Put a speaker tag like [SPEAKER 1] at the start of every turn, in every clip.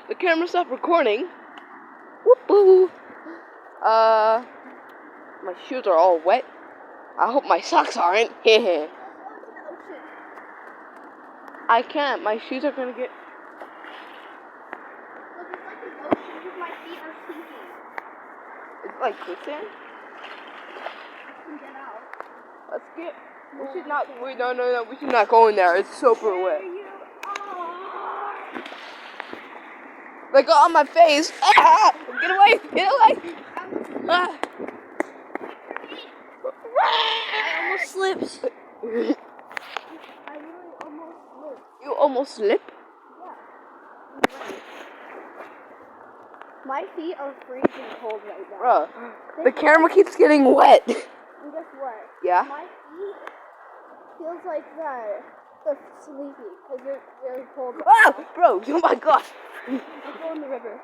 [SPEAKER 1] the camera stopped recording. Whoop-oo. My shoes are all wet. I hope my socks aren't. Hehe. I can't. My shoes are gonna get.
[SPEAKER 2] Look, it's like an ocean because my feet are sinking.
[SPEAKER 1] It's like quicksand.
[SPEAKER 2] I can get out.
[SPEAKER 1] Let's get. We should not. Wait, no. We should not go in there. It's super wet.
[SPEAKER 2] There you are.
[SPEAKER 1] They got on my face. Ah! Get away! Get away! Ah!
[SPEAKER 2] I almost slipped. I really almost slipped.
[SPEAKER 1] You almost slipped.
[SPEAKER 2] Yeah. My feet are freezing cold right now.
[SPEAKER 1] Bruh, the camera keeps getting wet.
[SPEAKER 2] And guess what?
[SPEAKER 1] Yeah?
[SPEAKER 2] My feet feels like they're sleepy because they're very cold.
[SPEAKER 1] Ah! Bro, oh my god.
[SPEAKER 2] I'll go in the river.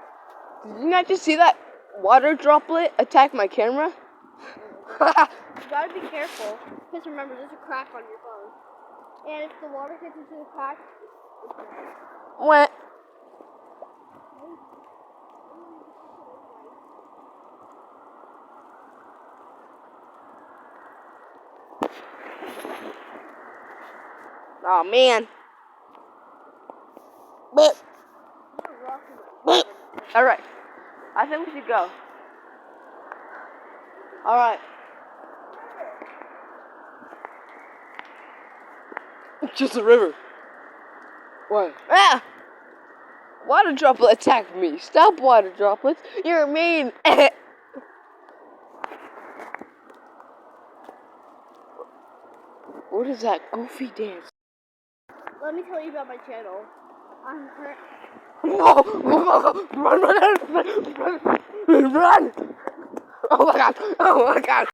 [SPEAKER 1] Did you not just see that water droplet attack my camera?
[SPEAKER 2] You gotta be careful because remember, there's a crack on your phone. And if the water gets into the crack, it's bad.
[SPEAKER 1] Wet. Oh man. But. Alright. I think we should go. Alright. It's just a river. What? Ah! Water droplet attacked me. Stop, water droplets. You're mean. What is that goofy dance?
[SPEAKER 2] Let me tell you about my channel. I'm current.
[SPEAKER 1] Run! Oh my god! Oh my god!